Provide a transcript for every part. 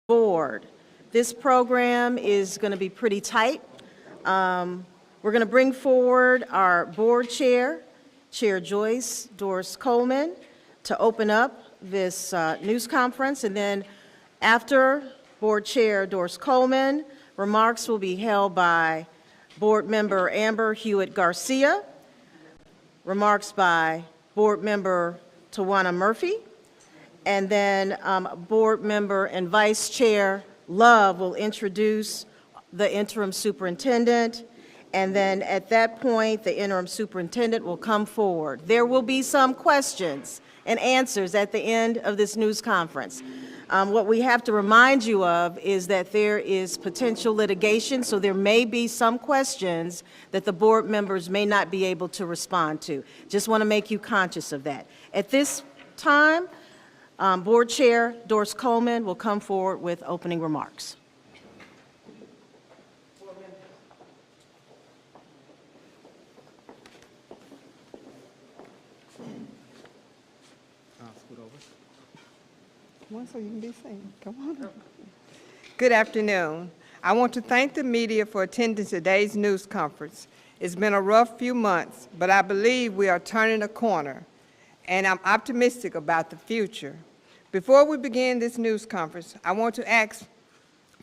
Board. This program is going to be pretty tight. We're going to bring forward our board chair, Chair Joyce Doris Coleman, to open up this news conference. And then after Board Chair Doris Coleman, remarks will be held by Board Member Amber Hewitt Garcia, remarks by Board Member Tawana Murphy, and then Board Member and Vice Chair Love will introduce the interim superintendent, and then at that point, the interim superintendent will come forward. There will be some questions and answers at the end of this news conference. What we have to remind you of is that there is potential litigation, so there may be some questions that the board members may not be able to respond to. Just want to make you conscious of that. At this time, Board Chair Doris Coleman will come forward with opening remarks. So you can be seen. Come on. Good afternoon. I want to thank the media for attending today's news conference. It's been a rough few months, but I believe we are turning a corner, and I'm optimistic about the future. Before we begin this news conference, I want to ask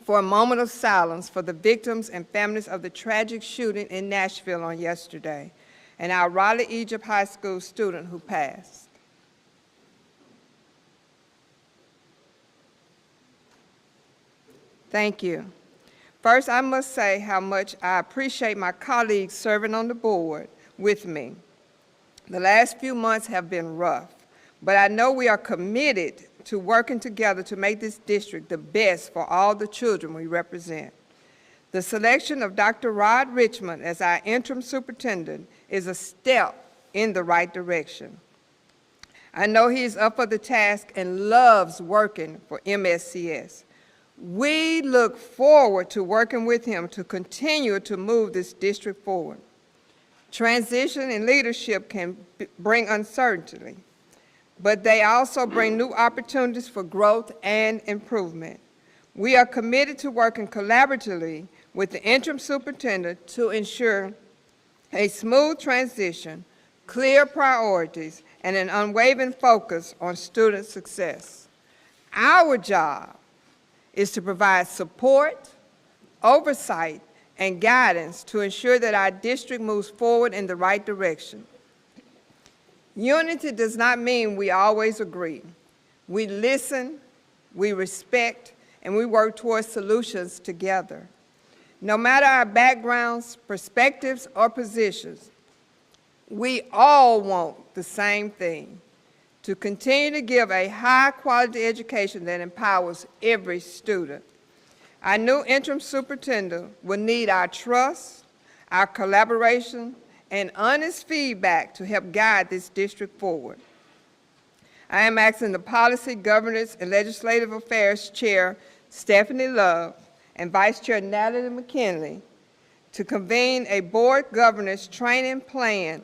for a moment of silence for the victims and families of the tragic shooting in Nashville on yesterday, and our Raleigh Egypt High School student who passed. Thank you. First, I must say how much I appreciate my colleagues serving on the board with me. The last few months have been rough, but I know we are committed to working together to make this district the best for all the children we represent. The selection of Dr. Rod Richmond as our interim superintendent is a step in the right direction. I know he is up for the task and loves working for Mscs. We look forward to working with him to continue to move this district forward. Transition in leadership can bring uncertainty, but they also bring new opportunities for growth and improvement. We are committed to working collaboratively with the interim superintendent to ensure a smooth transition, clear priorities, and an unwavering focus on student success. Our job is to provide support, oversight, and guidance to ensure that our district moves forward in the right direction. Unity does not mean we always agree. We listen, we respect, and we work towards solutions together. No matter our backgrounds, perspectives, or positions, we all want the same thing: to continue to give a high-quality education that empowers every student. Our new interim superintendent will need our trust, our collaboration, and honest feedback to help guide this district forward. I am asking the Policy, Governance, and Legislative Affairs Chair, Stephanie Love, and Vice Chair Natalie McKinley to convene a board governance training plan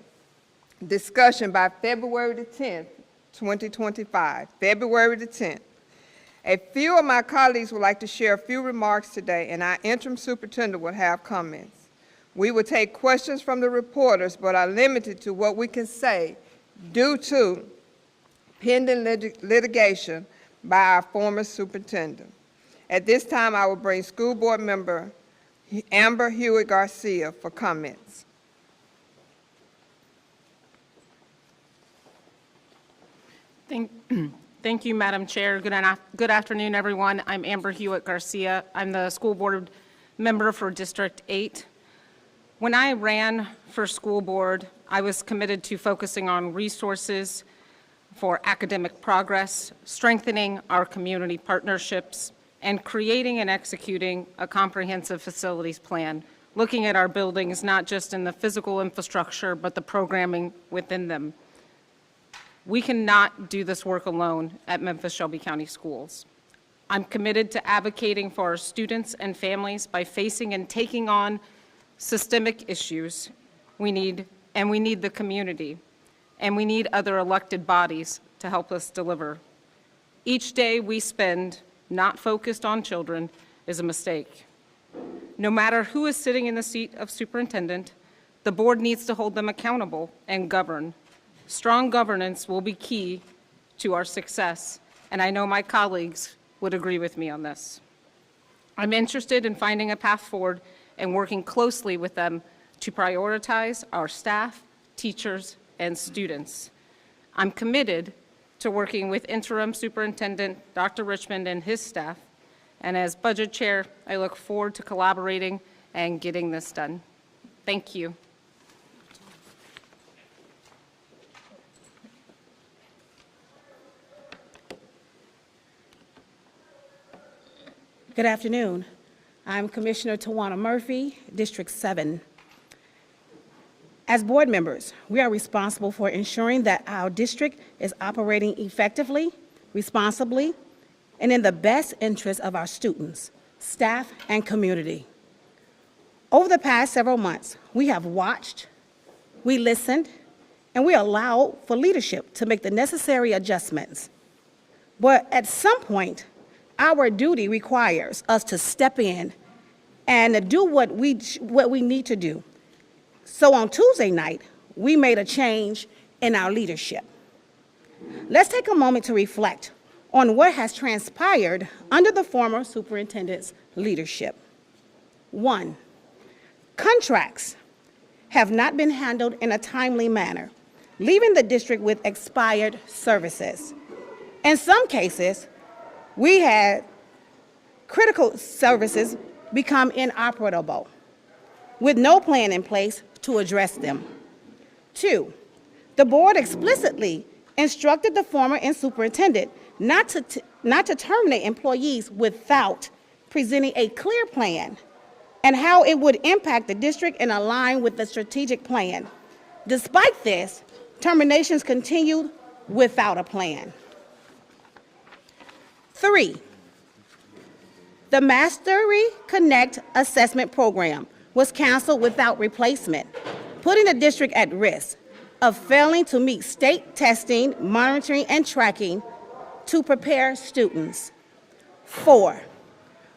discussion by February the 10th, 2025, February the 10th. A few of my colleagues would like to share a few remarks today, and our interim superintendent will have comments. We will take questions from the reporters, but are limited to what we can say due to pending litigation by our former superintendent. At this time, I will bring school board member Amber Hewitt Garcia for comments. Thank you, Madam Chair. Good afternoon, everyone. I'm Amber Hewitt Garcia. I'm the school board member for District 8. When I ran for school board, I was committed to focusing on resources for academic progress, strengthening our community partnerships, and creating and executing a comprehensive facilities plan, looking at our buildings not just in the physical infrastructure, but the programming within them. We cannot do this work alone at Memphis-Shelby County Schools. I'm committed to advocating for our students and families by facing and taking on systemic issues. We need the community, and we need other elected bodies to help us deliver. Each day we spend not focused on children, is a mistake. No matter who is sitting in the seat of superintendent, the board needs to hold them accountable and govern. Strong governance will be key to our success, and I know my colleagues would agree with me on this. I'm interested in finding a path forward and working closely with them to prioritize our staff, teachers, and students. I'm committed to working with Interim Superintendent Dr. Richmond and his staff, and as Budget Chair, I look forward to collaborating and getting this done. Thank you. Good afternoon. I'm Commissioner Tawana Murphy, District 7. As board members, we are responsible for ensuring that our district is operating effectively, responsibly, and in the best interest of our students, staff, and community. Over the past several months, we have watched, we listened, and we allowed for leadership to make the necessary adjustments. But at some point, our duty requires us to step in and do what we need to do. So on Tuesday night, we made a change in our leadership. Let's take a moment to reflect on what has transpired under the former superintendent's leadership. 1, contracts have not been handled in a timely manner, leaving the district with expired services. In some cases, we had critical services become inoperable, with no plan in place to address them. 2, the board explicitly instructed the former superintendent not to terminate employees without presenting a clear plan and how it would impact the district and align with the strategic plan. Despite this, terminations continued without a plan. 3, the Mastery Connect assessment program was canceled without replacement, putting the district at risk of failing to meet state testing, monitoring, and tracking to prepare students. 4,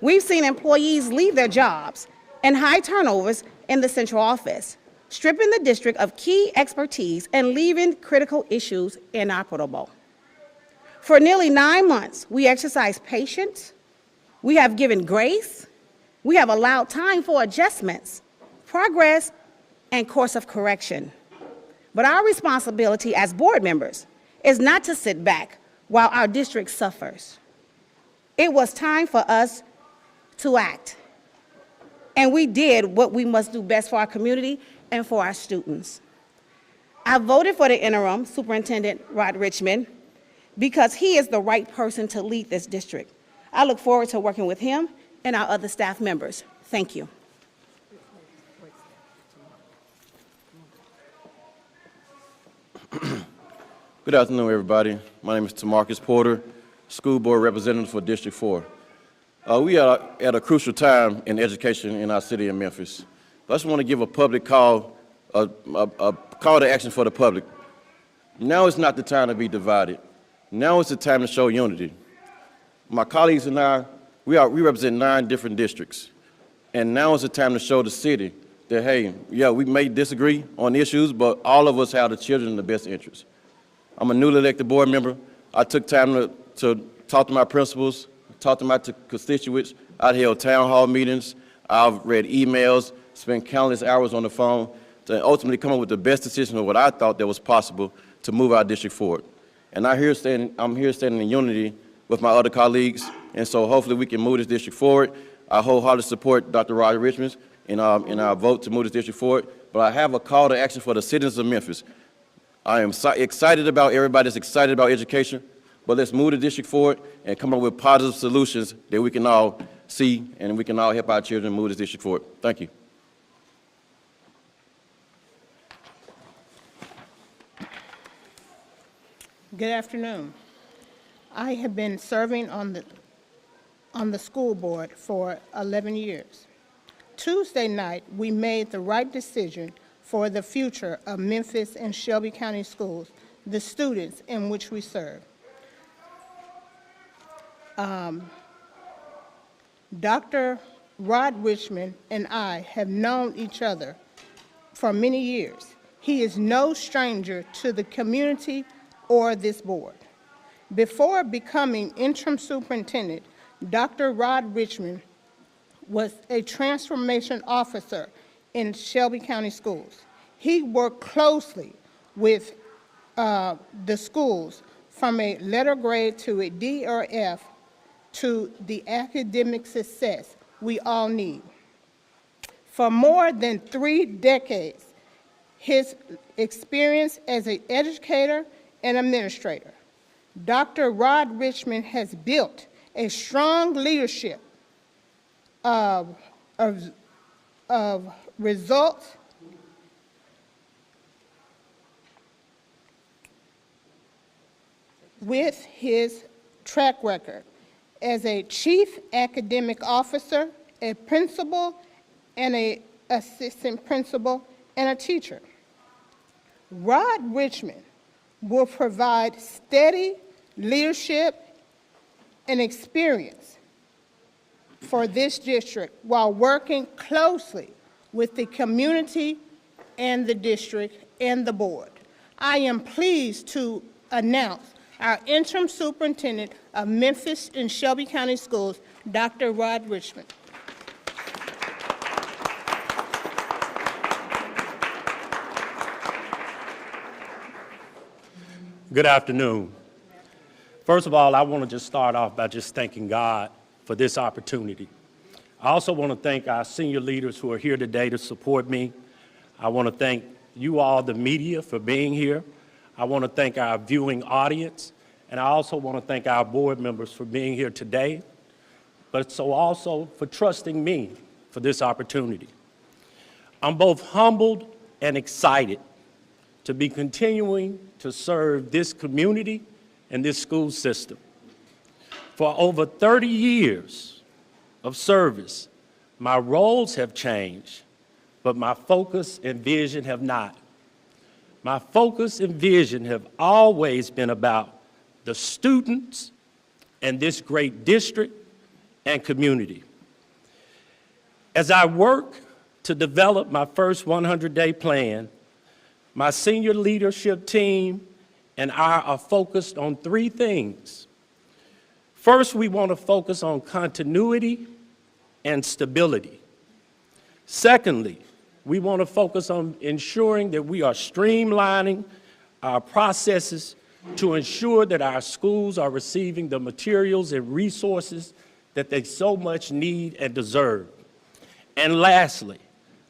we've seen employees leave their jobs and high turnovers in the central office, stripping the district of key expertise and leaving critical issues inoperable. For nearly 9 months, we exercised patience, we have given grace, we have allowed time for adjustments, progress, and course of correction. But our responsibility as board members is not to sit back while our district suffers. It was time for us to act, and we did what we must do best for our community and for our students. I voted for the interim superintendent, Rod Richmond, because he is the right person to lead this district. I look forward to working with him and our other staff members. Thank you. Good afternoon, everybody. My name is Tamarcus Porter, School Board Representative for District 4. We are at a crucial time in education in our city of Memphis. I just want to give a public call, a call to action for the public. Now is not the time to be divided. Now is the time to show unity. My colleagues and I, we represent 9 different districts. And now is the time to show the city that, hey, yeah, we may disagree on issues, but all of us have the children in the best interest. I'm a newly elected board member. I took time to talk to my principals, talk to my constituents. I held town hall meetings. I've read emails, spent countless hours on the phone to ultimately come up with the best decision of what I thought that was possible to move our district forward. And I'm here standing in unity with my other colleagues, and so hopefully we can move this district forward. I wholeheartedly support Dr. Roger Richmond in our vote to move this district forward, but I have a call to action for the citizens of Memphis. I am excited about everybody that's excited about education, but let's move the district forward and come up with positive solutions that we can all see and we can all help our children move this district forward. Thank you. Good afternoon. I have been serving on the school board for 11 years. Tuesday night, we made the right decision for the future of Memphis and Shelby County schools, the students in which we serve. Dr. Rod Richmond and I have known each other for many years. He is no stranger to the community or this board. Before becoming interim superintendent, Dr. Rod Richmond was a transformation officer in Shelby County Schools. He worked closely with the schools from a letter grade to a D or F to the academic success we all need. For more than 3 decades, his experience as an educator and administrator, Dr. Rod Richmond has built a strong leadership of results with his track record as a chief academic officer, a principal, and an assistant principal, and a teacher. Rod Richmond will provide steady leadership and experience for this district while working closely with the community and the district and the board. I am pleased to announce our interim superintendent of Memphis and Shelby County Schools, Dr. Rod Richmond. Good afternoon. First of all, I want to just start off by just thanking God for this opportunity. I also want to thank our senior leaders who are here today to support me. I want to thank you all, the media, for being here. I want to thank our viewing audience, and I also want to thank our board members for being here today, but so also for trusting me for this opportunity. I'm both humbled and excited to be continuing to serve this community and this school system. For over 30 years of service, my roles have changed, but my focus and vision have not. My focus and vision have always been about the students and this great district and community. As I work to develop my first 100-day plan, my senior leadership team and I are focused on 3 things. First, we want to focus on continuity and stability. Secondly, we want to focus on ensuring that we are streamlining our processes to ensure that our schools are receiving the materials and resources that they so much need and deserve. And lastly,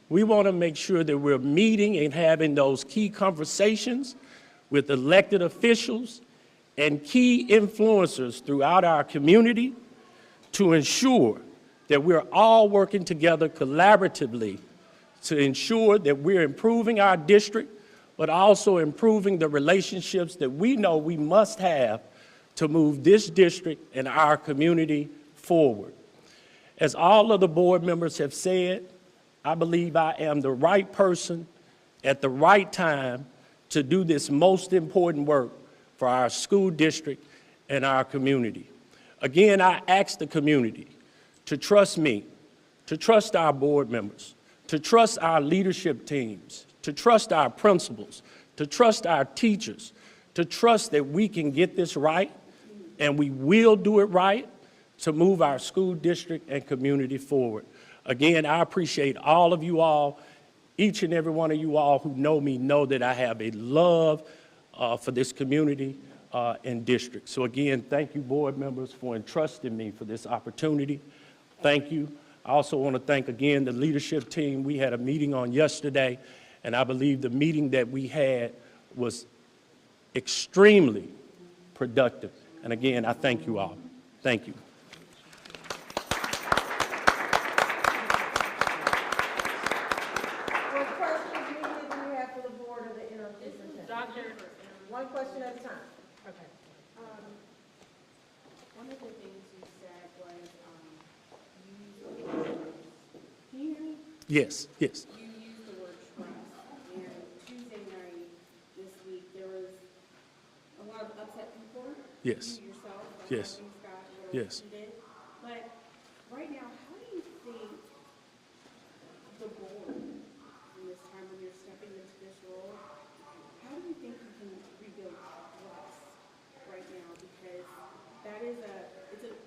we want to make sure that we're meeting and having those key conversations with elected officials and key influencers throughout our community to ensure that we're all working together collaboratively to ensure that we're improving our district, but also improving the relationships that we know we must have to move this district and our community forward. As all of the board members have said, I believe I am the right person at the right time to do this most important work for our school district and our community. Again, I ask the community to trust me, to trust our board members, to trust our leadership teams, to trust our principals, to trust our teachers, to trust that we can get this right, and we will do it right to move our school district and community forward. Again, I appreciate all of you all. Each and every one of you all who know me know that I have a love for this community and district. So again, thank you, board members, for entrusting me for this opportunity. Thank you. I also want to thank again the leadership team. We had a meeting on yesterday, and I believe the meeting that we had was extremely productive. And again, I thank you all. Thank you. What questions do you have for the board or the interim superintendent? One question at a time. Okay. One of the things you said was, can you hear me? Yes, yes. You used the word trust, and Tuesday night this week, there was a lot of upset people. Yes. You yourself, like Yes. Scott, Yes. you did. But right now, the board in this time when you're stepping into this role, how do you think you can rebuild trust right now? Because that is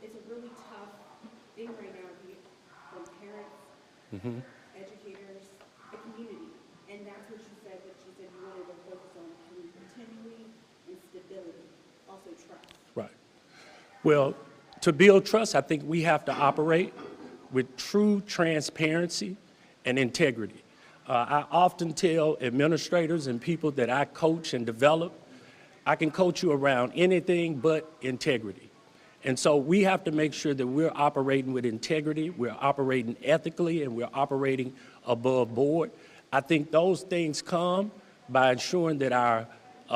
it's a really tough thing right now, be it from parents, educators, the community. And that's what you said you wanted to focus on continuity and stability, also trust. Right. Well, to build trust, I think we have to operate with true transparency and integrity. I often tell administrators and people that I coach and develop, I can coach you around anything but integrity. And so we have to make sure that we're operating with integrity, we're operating ethically, and we're operating above board. I think those things come by ensuring that our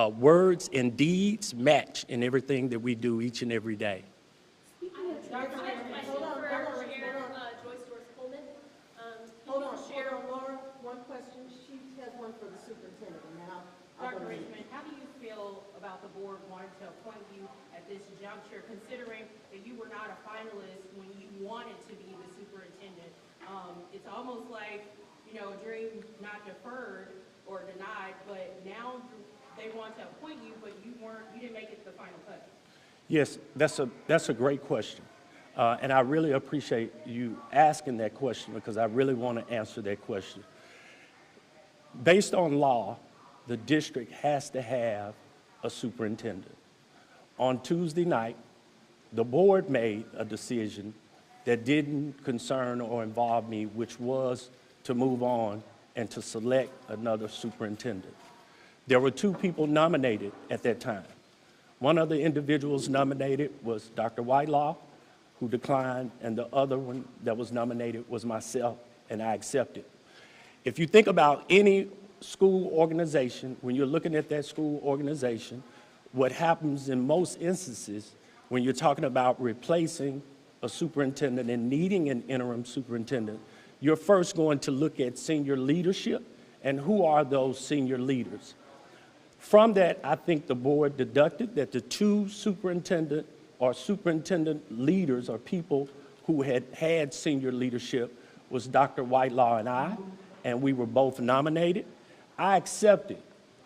words and deeds match in everything that we do each and every day. Hold on, Laura, one question. She has one for the superintendent, and now Dr. Richmond, how do you feel about the board wanting to appoint you at this juncture, considering that you were not a finalist when you wanted to be the superintendent? It's almost like, you know, a dream not deferred or denied, but now they want to appoint you, but you didn't make it to the final cut. Yes, that's a great question. And I really appreciate you asking that question because I really want to answer that question. Based on law, the district has to have a superintendent. On Tuesday night, the board made a decision that didn't concern or involve me, which was to move on and to select another superintendent. There were two people nominated at that time. One of the individuals nominated was Dr. Whitelaw, who declined, and the other one that was nominated was myself, and I accepted. If you think about any school organization, when you're looking at that school organization, what happens in most instances when you're talking about replacing a superintendent and needing an interim superintendent, you're first going to look at senior leadership and who are those senior leaders. From that, I think the board deducted that the two superintendent leaders or people who had had senior leadership was Dr. Whitelaw and I, and we were both nominated. I accepted.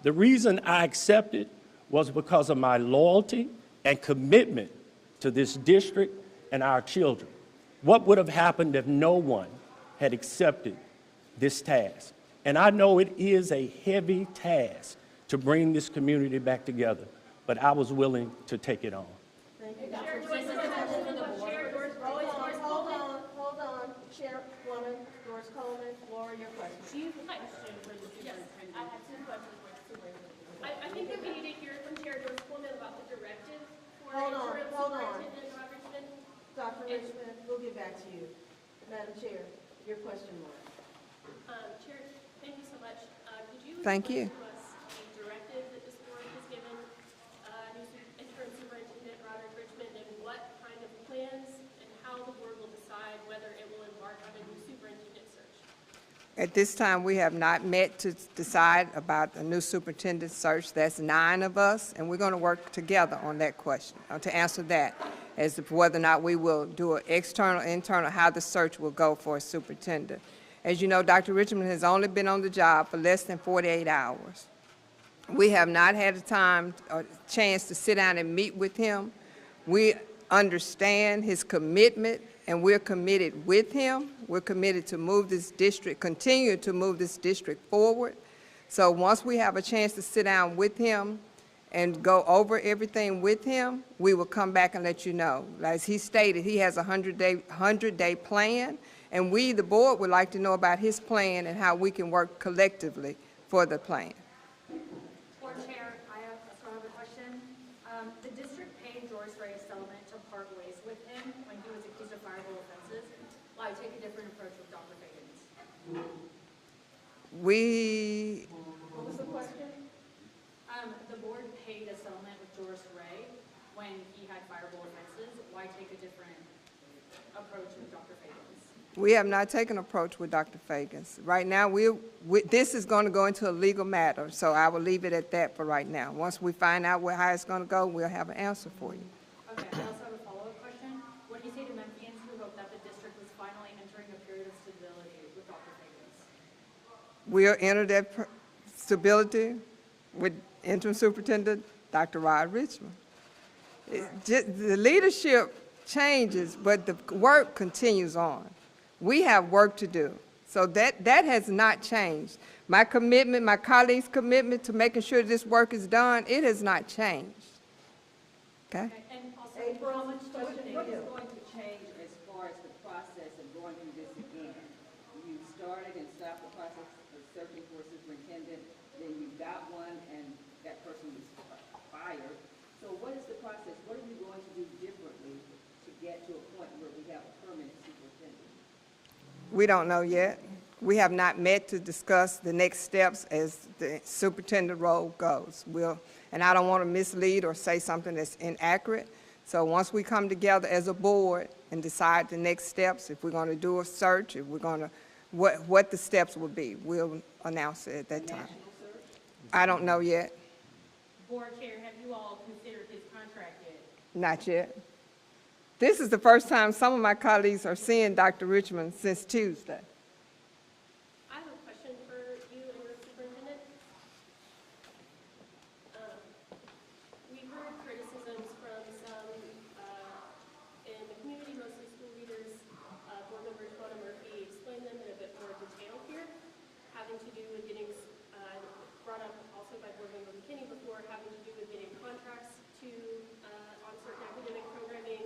The reason I accepted was because of my loyalty and commitment to this district and our children. What would have happened if no one had accepted this task? And I know it is a heavy task to bring this community back together, but I was willing to take it on. Hold on. Chairwoman Doris Coleman, Laura, your question. Do you have a question for the superintendent? I have two questions for the superintendent. I think that we need to hear from Chair Doris Coleman about the directive for interim superintendent Dr. Richmond. Dr. Richmond, we'll get back to you. Madam Chair, your question, Laura. Chair, thank you so much. Could you Thank you. explain to us the directive that this board has given new interim superintendent Roderick Richmond, and what kind of plans and how the board will decide whether it will embark on a new superintendent search? At this time, we have not met to decide about a new superintendent search. That's 9 of us, and we're going to work together on that question, to answer that, as to whether or not we will do an external, internal, how the search will go for a superintendent. As you know, Dr. Richmond has only been on the job for less than 48 hours. We have not had a time or chance to sit down and meet with him. We understand his commitment, and we're committed with him. We're committed to move this district, continue to move this district forward. So once we have a chance to sit down with him and go over everything with him, we will come back and let you know. As he stated, he has a 100-day plan, and we, the board, would like to know about his plan and how we can work collectively for the plan. Board Chair, I have a question. The district paid Doris Ray a settlement to part ways with him when he was accused of fireable offenses. Why take a different approach with Dr. Fagans? What was the question? The board paid a settlement with Doris Ray when he had fireable offenses. Why take a different approach with Dr. Fagans? We have not taken an approach with Dr. Fagans. Right now, this is going to go into a legal matter, so I will leave it at that for right now. Once we find out how it's going to go, we'll have an answer for you. Okay, I also have a follow-up question. What do you say to Memphians who hope that the district was finally entering a period of stability with Dr. Fagans? We'll enter that stability with interim superintendent, Dr. Rod Richmond. The leadership changes, but the work continues on. We have work to do. So that has not changed. My commitment, my colleagues' commitment to making sure this work is done, it has not changed. Okay? And also, April, how much do you think What is going to change as far as the process of going through this again? You started and stopped the process of searching for a superintendent, then you got one and that person was fired. So what is the process? What are you going to do differently to get to a point where we have a permanent superintendent? We don't know yet. We have not met to discuss the next steps as the superintendent role goes. And I don't want to mislead or say something that's inaccurate. So once we come together as a board and decide the next steps, if we're going to do a search, if we're going to, what the steps will be, we'll announce it at that time. I don't know yet. Board Chair, have you all considered his contract yet? Not yet. This is the first time some of my colleagues are seeing Dr. Richmond since Tuesday. I have a question for you and your superintendent. We've heard criticisms from some in the community, mostly school leaders. Board member Tawana Murphy explained them in a bit more detail here, having to do with getting, brought up also by board member McKinney before, having to do with getting contracts to, on certain academic programming.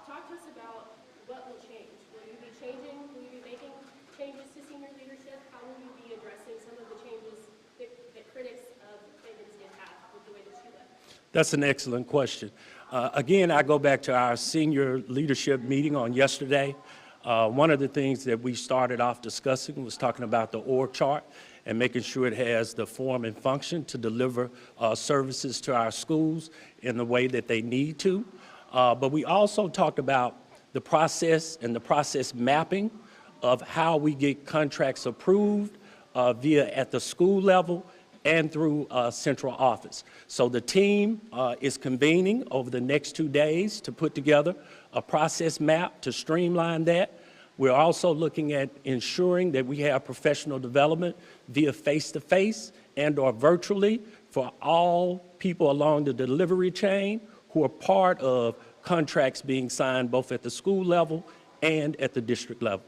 Talk to us about what will change. Will you be changing? Will you be making changes to senior leadership? How will you be addressing some of the changes that critics of David's did have with the way that she led? That's an excellent question. Again, I go back to our senior leadership meeting on yesterday. One of the things that we started off discussing was talking about the org chart and making sure it has the form and function to deliver services to our schools in the way that they need to. But we also talked about the process and the process mapping of how we get contracts approved via at the school level and through central office. So the team is convening over the next 2 days to put together a process map to streamline that. We're also looking at ensuring that we have professional development via face-to-face and/or virtually for all people along the delivery chain who are part of contracts being signed both at the school level and at the district level.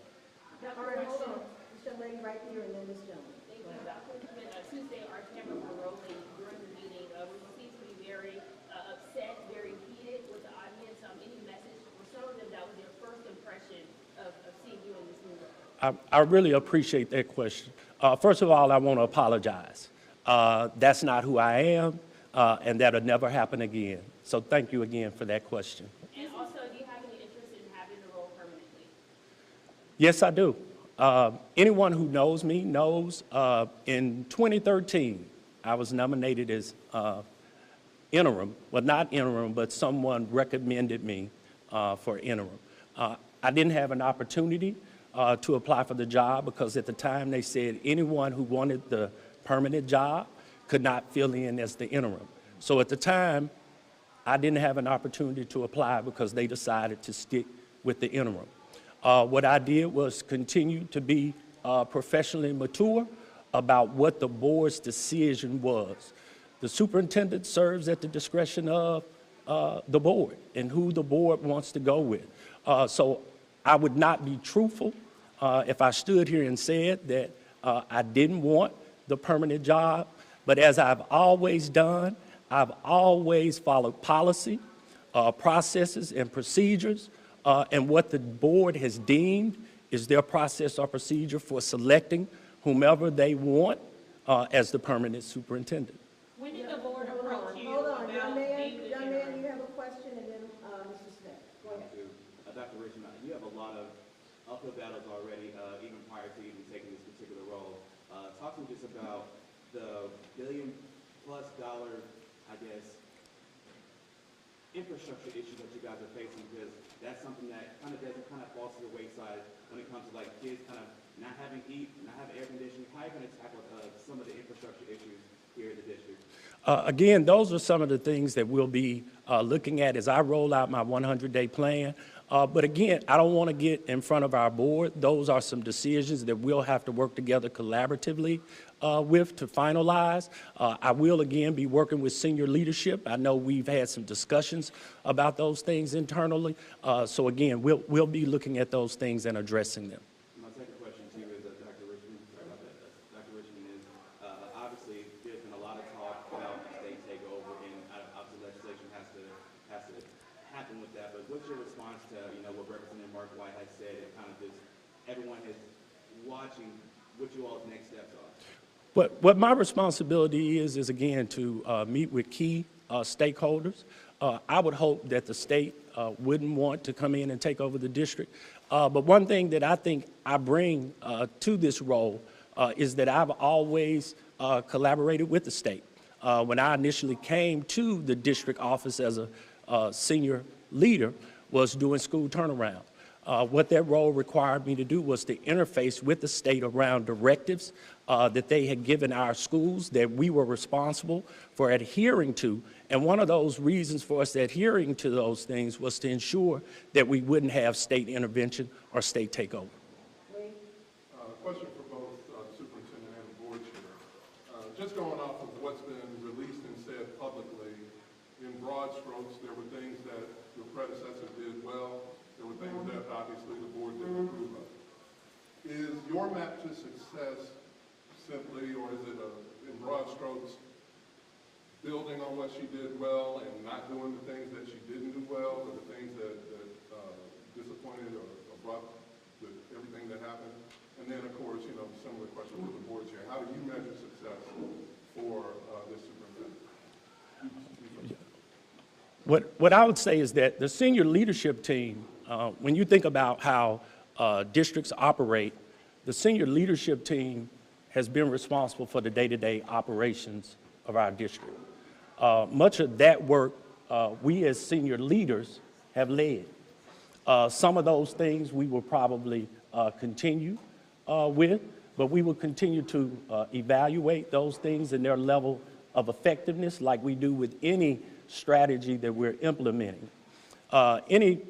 All right, hold on. This young lady right here and then this gentleman. Thank you, Dr. Tuesday, our camera were rolling during the meeting. We seemed to be very upset, very heated with the audience. Any message for some of them that was their first impression of seeing you in this new role? I really appreciate that question. First of all, I want to apologize. That's not who I am, and that'll never happen again. So thank you again for that question. And also, do you have any interest in having the role permanently? Yes, I do. Anyone who knows me knows in 2013, I was nominated as interim. Well, not interim, but someone recommended me for interim. I didn't have an opportunity to apply for the job because at the time they said anyone who wanted the permanent job could not fill in as the interim. So at the time, I didn't have an opportunity to apply because they decided to stick with the interim. What I did was continue to be professionally mature about what the board's decision was. The superintendent serves at the discretion of the board and who the board wants to go with. So I would not be truthful if I stood here and said that I didn't want the permanent job, but as I've always done, I've always followed policy, processes, and procedures, and what the board has deemed is their process or procedure for selecting whomever they want as the permanent superintendent. When did the board approach you Hold on, about being the young interim? man, you have a question, and then Mr. Smith. Go ahead. Dr. Richmond, you have a lot of uphill battles already, even prior to even taking this particular role. Talk to me just about the $1 billion+ I guess, infrastructure issues that you guys are facing, because that's something that kind of doesn't fall to the wayside when it comes to like kids kind of not having heat, not having air conditioning. How are you going to tackle some of the infrastructure issues here at the district? Again, those are some of the things that we'll be looking at as I roll out my 100-day plan. But again, I don't want to get in front of our board. Those are some decisions that we'll have to work together collaboratively with to finalize. I will again be working with senior leadership. I know we've had some discussions about those things internally. So again, we'll be looking at those things and addressing them. My second question to you is, Dr. Richmond, sorry about that, Dr. Richmond, is obviously there's been a lot of talk about state takeover, and obviously legislation has to happen with that. But what's your response to what Representative Mark White has said, and kind of just everyone is watching what you all's next steps are? What my responsibility is again to meet with key stakeholders. I would hope that the state wouldn't want to come in and take over the district. But one thing that I think I bring to this role is that I've always collaborated with the state. When I initially came to the district office as a senior leader was doing school turnaround. What that role required me to do was to interface with the state around directives that they had given our schools that we were responsible for adhering to. And one of those reasons for us adhering to those things was to ensure that we wouldn't have state intervention or state takeover. Question for both the superintendent and the board chair. Just going off of what's been released and said publicly, in broad strokes, there were things that your predecessor did well. There were things that obviously the board didn't approve of. Is your map to success simply, or is it in broad strokes, building on what she did well and not doing the things that she didn't do well, or the things that disappointed or brought with everything that happened? And then, of course, similar question to the board chair. How do you measure success for this superintendent? What I would say is that the senior leadership team, when you think about how districts operate, the senior leadership team has been responsible for the day-to-day operations of our district. Much of that work we as senior leaders have led. Some of those things we will probably continue with, but we will continue to evaluate those things and their level of effectiveness like we do with any strategy that we're implementing. Any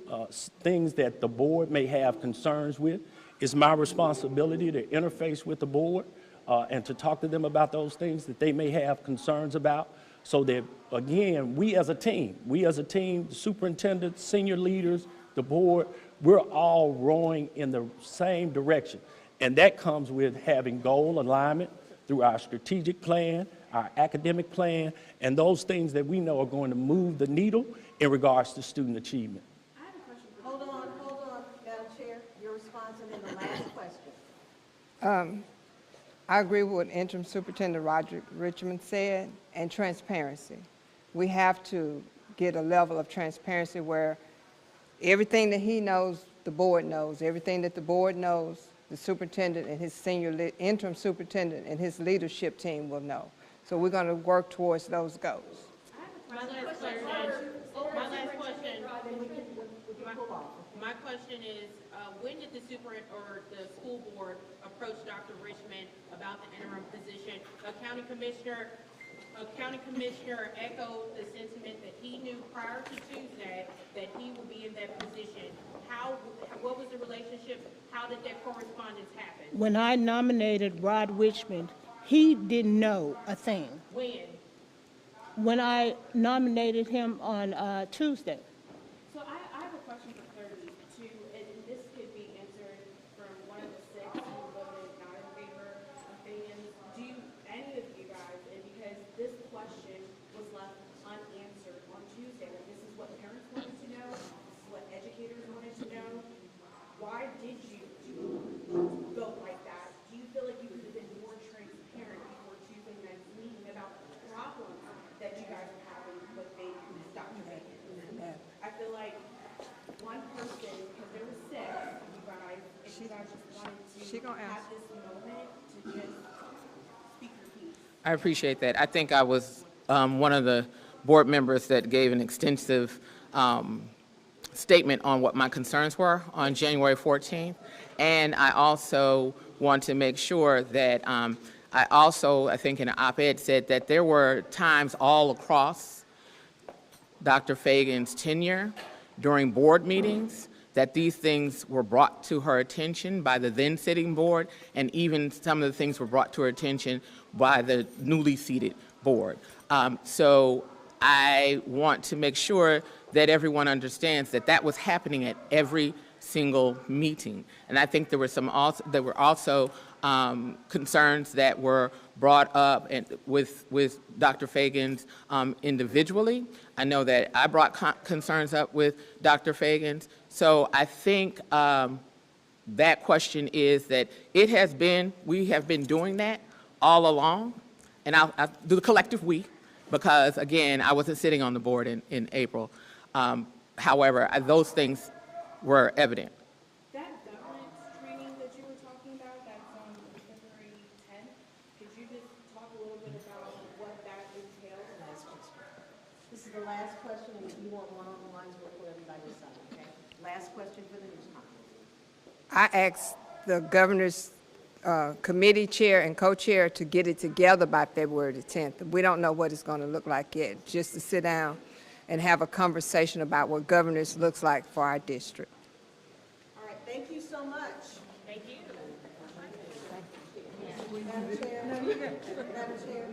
things that the board may have concerns with, it's my responsibility to interface with the board and to talk to them about those things that they may have concerns about, so that, again, we as a team, the superintendent, senior leaders, the board, we're all rowing in the same direction. And that comes with having goal alignment through our strategic plan, our academic plan, and those things that we know are going to move the needle in regards to student achievement. I have a question for Hold on, Madam Chair, your response and then the last question. I agree with what Interim Superintendent Roger Richmond said, and transparency. We have to get a level of transparency where everything that he knows, the board knows. Everything that the board knows, the superintendent and his interim superintendent and his leadership team will know. So we're going to work towards those goals. My question is, when did the school board approach Dr. Richmond about the interim position? A county commissioner echoed the sentiment that he knew prior to Tuesday that he would be in that position. What was the relationship? How did that correspondence happen? When I nominated Rod Richmond, he didn't know a thing. When? When I nominated him on Tuesday. So I have a question for clarity too, and this could be answered from one of the 6 who voted not in favor of Fayens. Do any of you guys, and because this question was left unanswered on Tuesday, like this is what parents wanted to know, this is what educators wanted to know, why did you vote like that? Do you feel like you could have been more transparent before Tuesday night's meeting about the problems that you guys are having with Dr. Fayens? I feel like one person, because there were 6, you guys, if you guys just wanted to have this moment to just speak your piece. I appreciate that. I think I was one of the board members that gave an extensive statement on what my concerns were on January 14th. And I also want to make sure that I also, I think in an op-ed, said that there were times all across Dr. Fagan's tenure during board meetings that these things were brought to her attention by the then sitting board, and even some of the things were brought to her attention by the newly seated board. So I want to make sure that everyone understands that that was happening at every single meeting. And I think there were also concerns that were brought up with Dr. Fagan's individually. I know that I brought concerns up with Dr. Fagan's. So I think that question is that we have been doing that all along, and I'll do the collective we, because again, I wasn't sitting on the board in April. However, those things were evident. That governance training that you were talking about, that's on February 10th, could you just talk a little bit about what that entails? This is the last question, and if you want one-on-ones, we'll put everybody aside, okay? Last question for the news conference. I asked the governor's committee chair and co-chair to get it together by February the 10th. We don't know what it's going to look like yet, just to sit down and have a conversation about what governance looks like for our district. All right, thank you so much. Thank you. Madam Chair. Madam Chair.